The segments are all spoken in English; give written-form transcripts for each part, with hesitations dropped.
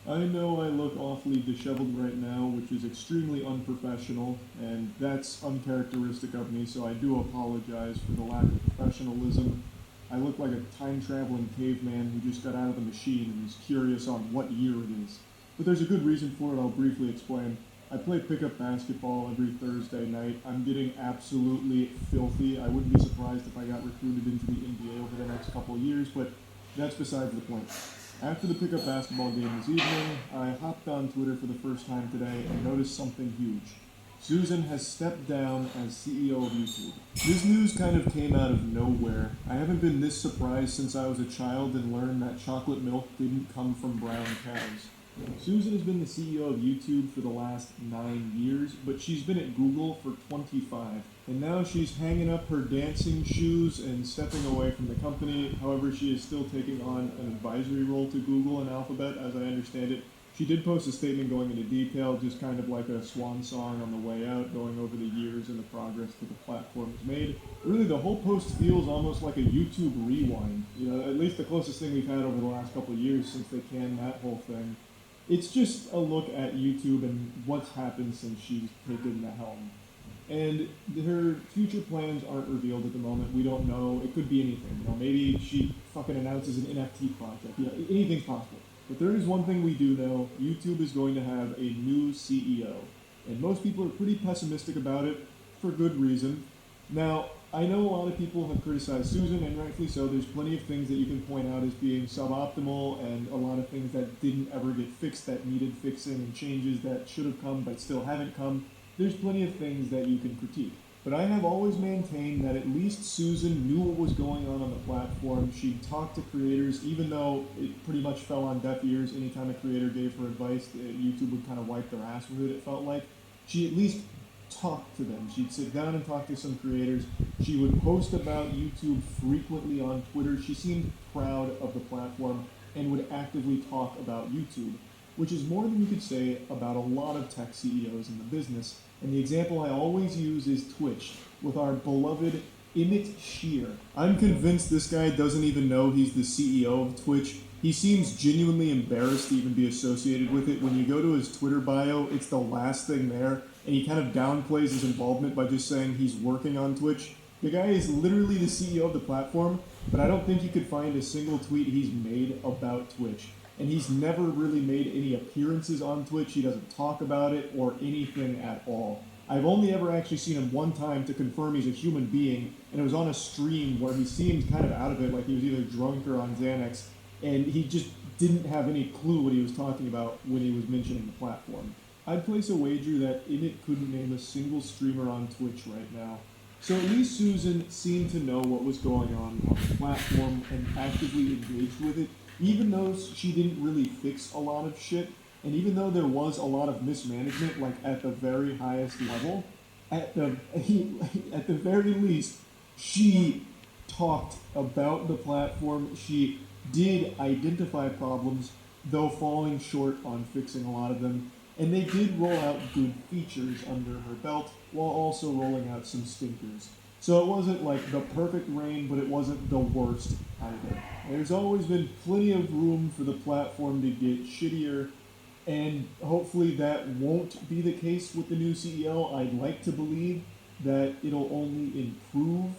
I know I look awfully disheveled right now, which is extremely unprofessional, and that's uncharacteristic of me, so I do apologize for the lack of professionalism. I look like a time-traveling caveman who just got out of the machine and is curious on what year it is. But there's a good reason for it, I'll briefly explain. I play pickup basketball every Thursday night. I'm getting absolutely filthy. I wouldn't be surprised if I got recruited into the NBA over the next couple of years, but that's besides the point. After the pickup basketball game this evening, I hopped on Twitter for the first time today and noticed something huge. Susan has stepped down as CEO of YouTube. This news kind of came out of nowhere. I haven't been this surprised since I was a child and learned that chocolate milk didn't come from brown cows. Susan has been the CEO of YouTube for the last 9 years, but she's been at Google for 25. And now she's hanging up her dancing shoes and stepping away from the company. However, she is still taking on an advisory role to Google and Alphabet, as I understand it. She did post a statement going into detail, just kind of like a swan song on the way out, going over the years and the progress that the platform has made. Really, the whole post feels almost like a YouTube rewind. At least the closest thing we've had over the last couple of years since they canned that whole thing. It's just a look at YouTube and what's happened since she's taken the helm. And her future plans aren't revealed at the moment. We don't know. It could be anything. Maybe she fucking announces an NFT project. Anything's possible. But there is one thing we do know. YouTube is going to have a new CEO. And most people are pretty pessimistic about it for good reason. Now, I know a lot of people have criticized Susan, and rightfully so. There's plenty of things that you can point out as being suboptimal, and a lot of things that didn't ever get fixed that needed fixing, and changes that should have come but still haven't come. There's plenty of things that you can critique. But I have always maintained that at least Susan knew what was going on the platform. She talked to creators, even though it pretty much fell on deaf ears. Anytime a creator gave her advice, YouTube would kind of wipe their ass with it, it felt like. She at least talk to them. She'd sit down and talk to some creators. She would post about YouTube frequently on Twitter. She seemed proud of the platform and would actively talk about YouTube, which is more than you could say about a lot of tech CEOs in the business. And the example I always use is Twitch, with our beloved Emmett Shear. I'm convinced this guy doesn't even know he's the CEO of Twitch. He seems genuinely embarrassed to even be associated with it. When you go to his Twitter bio, it's the last thing there, and he kind of downplays his involvement by just saying he's working on Twitch. The guy is literally the CEO of the platform, but I don't think you could find a single tweet he's made about Twitch. And he's never really made any appearances on Twitch. He doesn't talk about it or anything at all. I've only ever actually seen him one time to confirm he's a human being, and it was on a stream where he seemed kind of out of it, like he was either drunk or on Xanax, and he just didn't have any clue what he was talking about when he was mentioning the platform. I'd place a wager that Emmett couldn't name a single streamer on Twitch right now. So at least Susan seemed to know what was going on the platform and actively engaged with it, even though she didn't really fix a lot of shit, and even though there was a lot of mismanagement, like at the very highest level, at the very least, she talked about the platform. She did identify problems, though falling short on fixing a lot of them, and they did roll out good features under her belt, while also rolling out some stinkers. So it wasn't like the perfect reign, but it wasn't the worst either. There's always been plenty of room for the platform to get shittier, and hopefully that won't be the case with the new CEO. I'd like to believe that it'll only improve,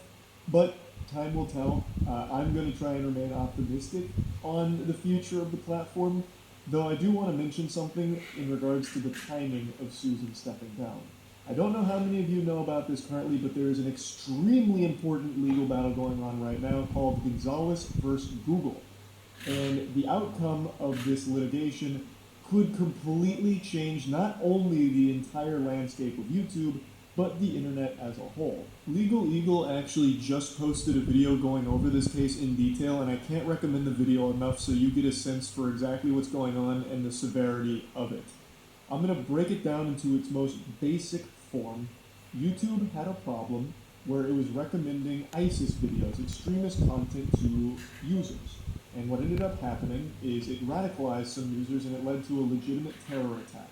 but time will tell. I'm going to try and remain optimistic on the future of the platform, though I do want to mention something in regards to the timing of Susan stepping down. I don't know how many of you know about this currently, but there is an extremely important legal battle going on right now called Gonzalez versus Google. And the outcome of this litigation could completely change not only the entire landscape of YouTube, but the internet as a whole. Legal Eagle actually just posted a video going over this case in detail, and I can't recommend the video enough so you get a sense for exactly what's going on and the severity of it. I'm going to break it down into its most basic form. YouTube had a problem where it was recommending ISIS videos, extremist content, to users. And what ended up happening is it radicalized some users and it led to a legitimate terror attack.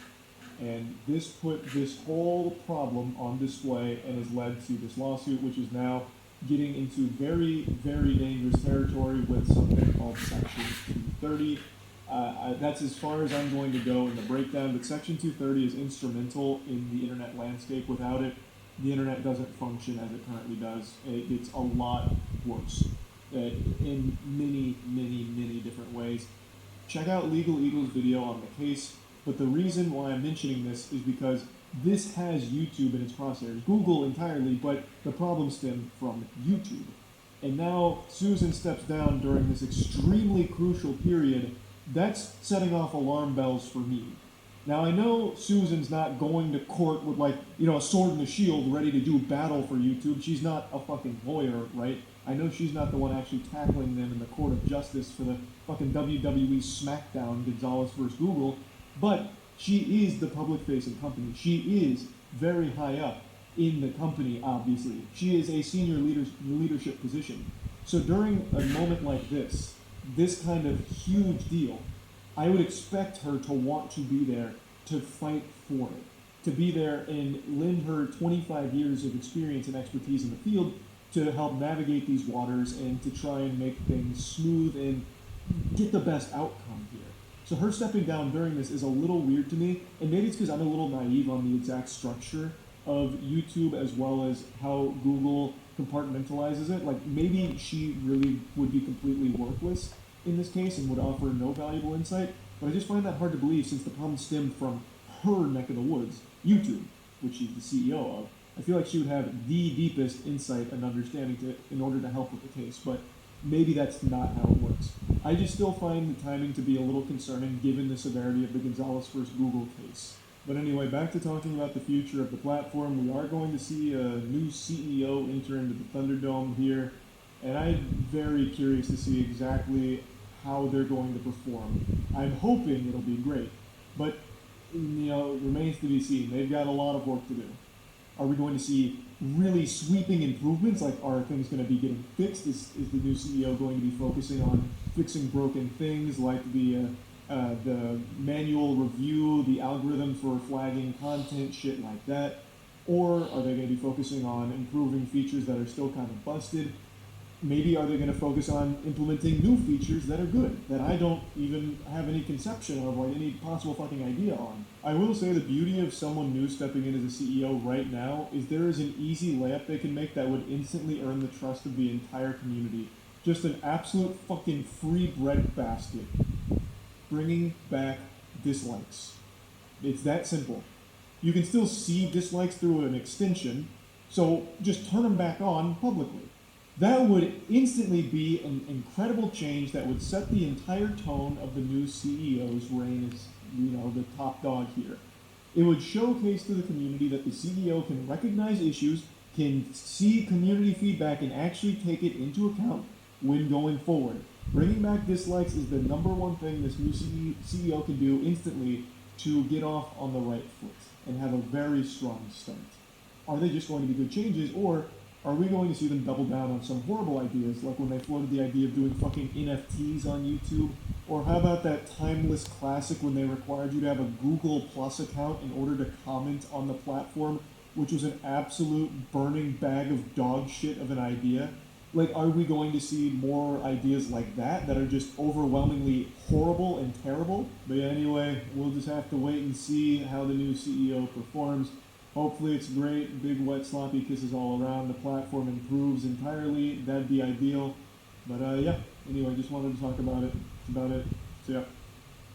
And this put this whole problem on display and has led to this lawsuit, which is now getting into very, very dangerous territory with something called Section 230. That's as far as I'm going to go in the breakdown, but Section 230 is instrumental in the internet landscape. Without it, the internet doesn't function as it currently does. It's a lot worse in many, many, many different ways. Check out Legal Eagle's video on the case, but the reason why I'm mentioning this is because this has YouTube in its crosshairs, Google entirely, but the problem stemmed from YouTube. And now Susan steps down during this extremely crucial period. That's setting off alarm bells for me. Now I know Susan's not going to court with a sword and a shield ready to do battle for YouTube. She's not a fucking lawyer, right? I know she's not the one actually tackling them in the court of justice for the fucking WWE SmackDown Gonzalez versus Google, but she is the public-facing company. She is very high up in the company, obviously. She is a senior leadership position. So during a moment like this kind of huge deal, I would expect her to want to be there to fight for it, to be there and lend her 25 years of experience and expertise in the field to help navigate these waters and to try and make things smooth and get the best outcome here. So her stepping down during this is a little weird to me, and maybe it's because I'm a little naive on the exact structure of YouTube as well as how Google compartmentalizes it. Like, maybe she really would be completely worthless in this case and would offer no valuable insight, but I just find that hard to believe since the problem stemmed from her neck of the woods, YouTube, which she's the CEO of. I feel like she would have the deepest insight and understanding in order to help with the case, but maybe that's not how it works. I just still find the timing to be a little concerning given the severity of the Gonzalez versus Google case. But anyway, back to talking about the future of the platform. We are going to see a new CEO enter into the Thunderdome here, and I'm very curious to see exactly how they're going to perform. I'm hoping it'll be great, but it remains to be seen. They've got a lot of work to do. Are we going to see really sweeping improvements? Like, are things going to be getting fixed? Is the new CEO going to be focusing on fixing broken things like the manual review, the algorithm for flagging content, shit like that? Or are they going to be focusing on improving features that are still kind of busted? Maybe are they going to focus on implementing new features that are good, that I don't even have any conception of, or any possible fucking idea on? I will say the beauty of someone new stepping in as a CEO right now is there is an easy layup they can make that would instantly earn the trust of the entire community. Just an absolute fucking free bread basket. Bringing back dislikes. It's that simple. You can still see dislikes through an extension, so just turn them back on publicly. That would instantly be an incredible change that would set the entire tone of the new CEO's reign as, the top dog here. It would showcase to the community that the CEO can recognize issues, can see community feedback, and actually take it into account when going forward. Bringing back dislikes is the number one thing this new CEO can do instantly to get off on the right foot and have a very strong start. Are they just going to be good changes, or are we going to see them double down on some horrible ideas, like when they floated the idea of doing fucking NFTs on YouTube? Or how about that timeless classic when they required you to have a Google Plus account in order to comment on the platform, which was an absolute burning bag of dog shit of an idea? Like, are we going to see more ideas like that are just overwhelmingly horrible and terrible? But yeah, anyway, we'll just have to wait and see how the new CEO performs. Hopefully it's great, big wet sloppy kisses all around, the platform improves entirely, that'd be ideal. But yeah, anyway, just wanted to talk about it. That's about it. So yeah.